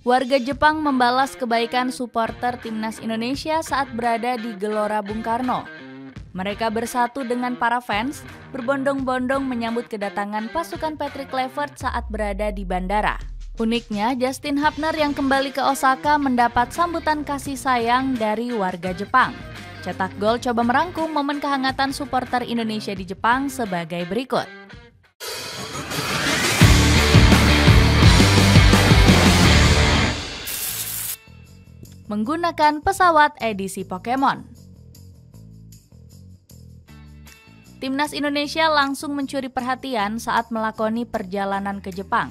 Warga Jepang membalas kebaikan supporter timnas Indonesia saat berada di Gelora Bung Karno. Mereka bersatu dengan para fans, berbondong-bondong menyambut kedatangan pasukan Patrick Kluivert saat berada di bandara. Uniknya, Justin Hubner yang kembali ke Osaka mendapat sambutan kasih sayang dari warga Jepang. Cetak Gol coba merangkum momen kehangatan supporter Indonesia di Jepang sebagai berikut. Menggunakan pesawat edisi Pokemon. Timnas Indonesia langsung mencuri perhatian saat melakoni perjalanan ke Jepang.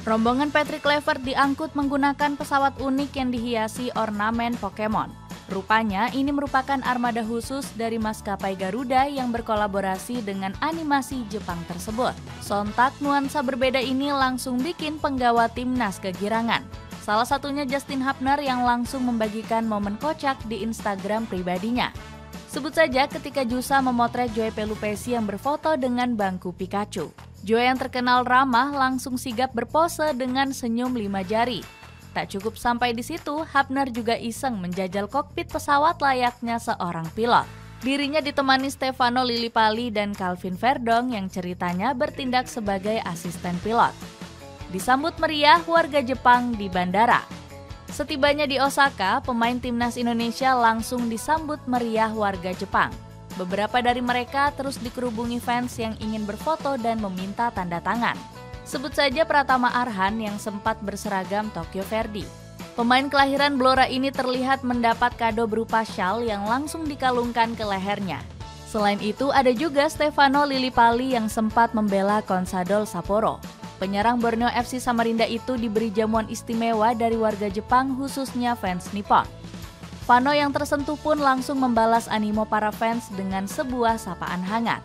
Rombongan Patrick Kluivert diangkut menggunakan pesawat unik yang dihiasi ornamen Pokemon. Rupanya ini merupakan armada khusus dari maskapai Garuda yang berkolaborasi dengan animasi Jepang tersebut. Sontak nuansa berbeda ini langsung bikin penggawa timnas kegirangan. Salah satunya Justin Hubner yang langsung membagikan momen kocak di Instagram pribadinya. Sebut saja ketika Jusa memotret Joy Pelupesi yang berfoto dengan bangku Pikachu. Joy yang terkenal ramah langsung sigap berpose dengan senyum 5 jari. Tak cukup sampai di situ, Hubner juga iseng menjajal kokpit pesawat layaknya seorang pilot. Dirinya ditemani Stefano Lillipali dan Calvin Verdong yang ceritanya bertindak sebagai asisten pilot. Disambut meriah warga Jepang di bandara. Setibanya di Osaka, pemain timnas Indonesia langsung disambut meriah warga Jepang. Beberapa dari mereka terus dikerubungi fans yang ingin berfoto dan meminta tanda tangan. Sebut saja Pratama Arhan yang sempat berseragam Tokyo Verdy. Pemain kelahiran Blora ini terlihat mendapat kado berupa syal yang langsung dikalungkan ke lehernya. Selain itu, ada juga Stefano Lillipali yang sempat membela Consadole Sapporo. Penyerang Borneo FC Samarinda itu diberi jamuan istimewa dari warga Jepang, khususnya fans Nippon. Vano yang tersentuh pun langsung membalas animo para fans dengan sebuah sapaan hangat.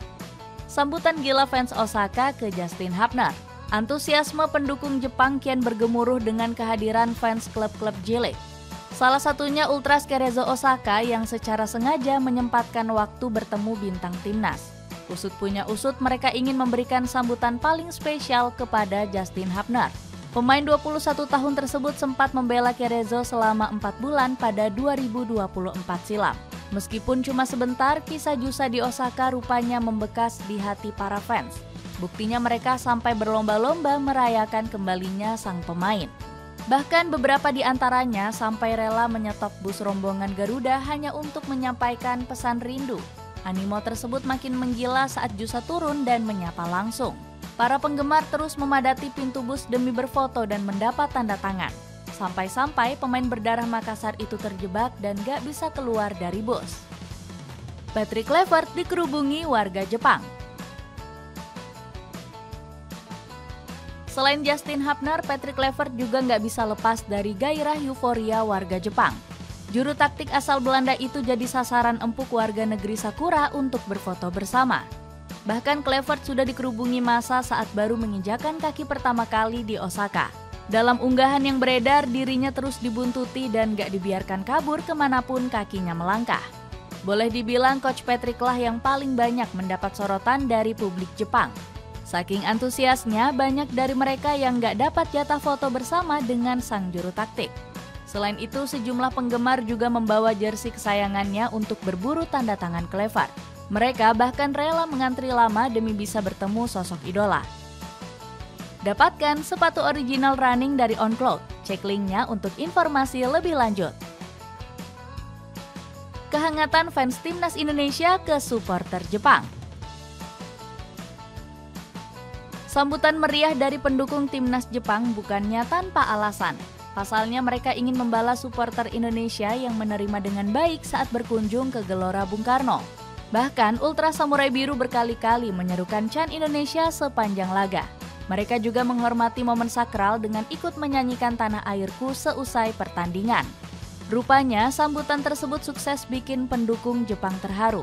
Sambutan gila fans Osaka ke Justin Hubner. Antusiasme pendukung Jepang kian bergemuruh dengan kehadiran fans klub-klub J-League. Salah satunya Ultras Cerezo Osaka yang secara sengaja menyempatkan waktu bertemu bintang timnas. Usut punya usut, mereka ingin memberikan sambutan paling spesial kepada Justin Hubner. Pemain 21 tahun tersebut sempat membela Cerezo selama 4 bulan pada 2024 silam. Meskipun cuma sebentar, kisah Jusa di Osaka rupanya membekas di hati para fans. Buktinya mereka sampai berlomba-lomba merayakan kembalinya sang pemain. Bahkan beberapa di antaranya sampai rela menyetop bus rombongan Garuda hanya untuk menyampaikan pesan rindu. Animo tersebut makin menggila saat Jusa turun dan menyapa langsung. Para penggemar terus memadati pintu bus demi berfoto dan mendapat tanda tangan. Sampai-sampai pemain berdarah Makassar itu terjebak dan gak bisa keluar dari bus. Patrick Kluivert dikerubungi warga Jepang. Selain Justin Hubner, Patrick Kluivert juga gak bisa lepas dari gairah euforia warga Jepang. Juru taktik asal Belanda itu jadi sasaran empuk warga negeri Sakura untuk berfoto bersama. Bahkan Kluivert sudah dikerubungi massa saat baru menginjakan kaki pertama kali di Osaka. Dalam unggahan yang beredar, dirinya terus dibuntuti dan gak dibiarkan kabur kemanapun kakinya melangkah. Boleh dibilang Coach Patrick lah yang paling banyak mendapat sorotan dari publik Jepang. Saking antusiasnya, banyak dari mereka yang gak dapat jatah foto bersama dengan sang juru taktik. Selain itu, sejumlah penggemar juga membawa jersey kesayangannya untuk berburu tanda tangan Kluivert. Mereka bahkan rela mengantri lama demi bisa bertemu sosok idola. Dapatkan sepatu original running dari On Cloud. Cek linknya untuk informasi lebih lanjut. Kehangatan fans timnas Indonesia ke supporter Jepang. Sambutan meriah dari pendukung timnas Jepang bukannya tanpa alasan. Pasalnya mereka ingin membalas supporter Indonesia yang menerima dengan baik saat berkunjung ke Gelora Bung Karno. Bahkan Ultras Samurai Biru berkali-kali menyerukan Chant Indonesia sepanjang laga. Mereka juga menghormati momen sakral dengan ikut menyanyikan Tanah Airku seusai pertandingan. Rupanya sambutan tersebut sukses bikin pendukung Jepang terharu.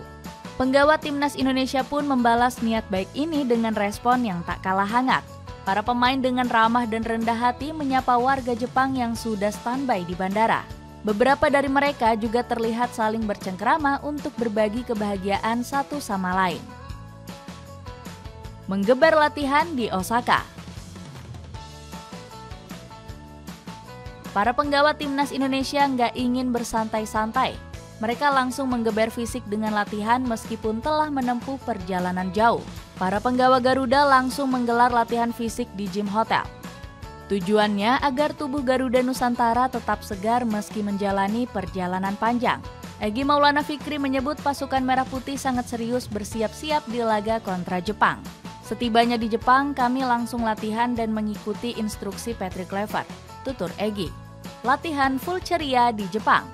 Penggawa timnas Indonesia pun membalas niat baik ini dengan respon yang tak kalah hangat. Para pemain dengan ramah dan rendah hati menyapa warga Jepang yang sudah standby di bandara. Beberapa dari mereka juga terlihat saling bercengkrama untuk berbagi kebahagiaan satu sama lain. Menggebar latihan di Osaka. Para penggawa timnas Indonesia nggak ingin bersantai-santai. Mereka langsung menggeber fisik dengan latihan meskipun telah menempuh perjalanan jauh. Para penggawa Garuda langsung menggelar latihan fisik di gym hotel. Tujuannya agar tubuh Garuda Nusantara tetap segar meski menjalani perjalanan panjang. Egy Maulana Fikri menyebut pasukan Merah Putih sangat serius bersiap-siap di laga kontra Jepang. Setibanya di Jepang, kami langsung latihan dan mengikuti instruksi Patrick Kluivert, tutur Egy. Latihan full ceria di Jepang.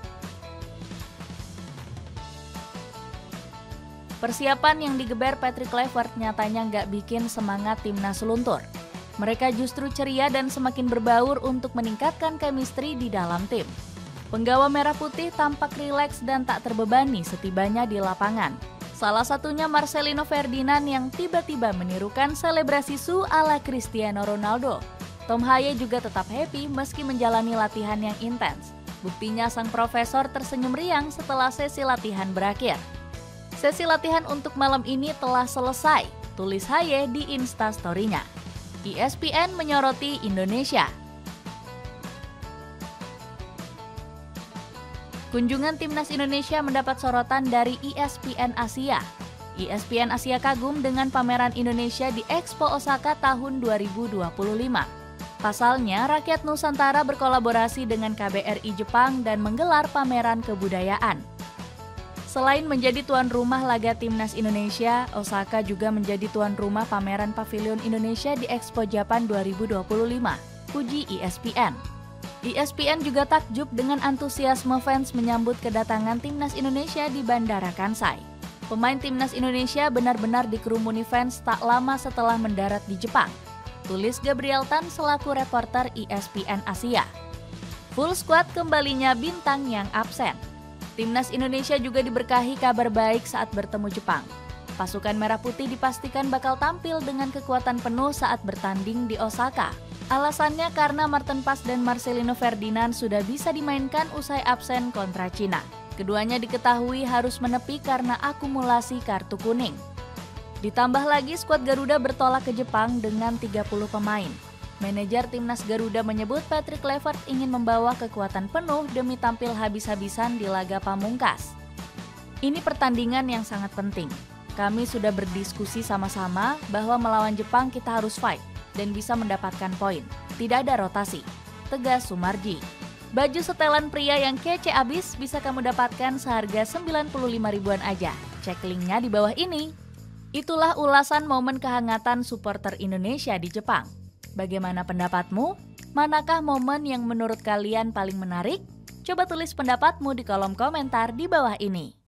Persiapan yang digeber Patrick Kluivert nyatanya nggak bikin semangat timnas luntur. Mereka justru ceria dan semakin berbaur untuk meningkatkan chemistry di dalam tim. Penggawa Merah Putih tampak rileks dan tak terbebani setibanya di lapangan. Salah satunya Marcelino Ferdinand yang tiba-tiba menirukan selebrasi su ala Cristiano Ronaldo. Tom Haye juga tetap happy meski menjalani latihan yang intens. Buktinya sang profesor tersenyum riang setelah sesi latihan berakhir. Sesi latihan untuk malam ini telah selesai, tulis Haye di Instastory-nya. ESPN menyoroti Indonesia. Kunjungan timnas Indonesia mendapat sorotan dari ESPN Asia. ESPN Asia kagum dengan pameran Indonesia di Expo Osaka tahun 2025. Pasalnya, rakyat Nusantara berkolaborasi dengan KBRI Jepang dan menggelar pameran kebudayaan. Selain menjadi tuan rumah laga timnas Indonesia, Osaka juga menjadi tuan rumah pameran Pavilion Indonesia di Expo Japan 2025, puji ESPN. ESPN juga takjub dengan antusiasme fans menyambut kedatangan timnas Indonesia di Bandara Kansai. Pemain timnas Indonesia benar-benar dikerumuni fans tak lama setelah mendarat di Jepang, tulis Gabriel Tan selaku reporter ESPN Asia. Full squad kembalinya bintang yang absen. Timnas Indonesia juga diberkahi kabar baik saat bertemu Jepang. Pasukan Merah Putih dipastikan bakal tampil dengan kekuatan penuh saat bertanding di Osaka. Alasannya karena Martin Paes dan Marcelino Ferdinand sudah bisa dimainkan usai absen kontra Cina. Keduanya diketahui harus menepi karena akumulasi kartu kuning. Ditambah lagi skuad Garuda bertolak ke Jepang dengan 30 pemain. Manajer timnas Garuda menyebut Patrick Kluivert ingin membawa kekuatan penuh demi tampil habis-habisan di laga pamungkas. Ini pertandingan yang sangat penting. Kami sudah berdiskusi sama-sama bahwa melawan Jepang kita harus fight dan bisa mendapatkan poin. Tidak ada rotasi, tegas Sumarji. Baju setelan pria yang kece abis bisa kamu dapatkan seharga 95 ribuan aja. Cek linknya di bawah ini. Itulah ulasan momen kehangatan supporter Indonesia di Jepang. Bagaimana pendapatmu? Manakah momen yang menurut kalian paling menarik? Coba tulis pendapatmu di kolom komentar di bawah ini.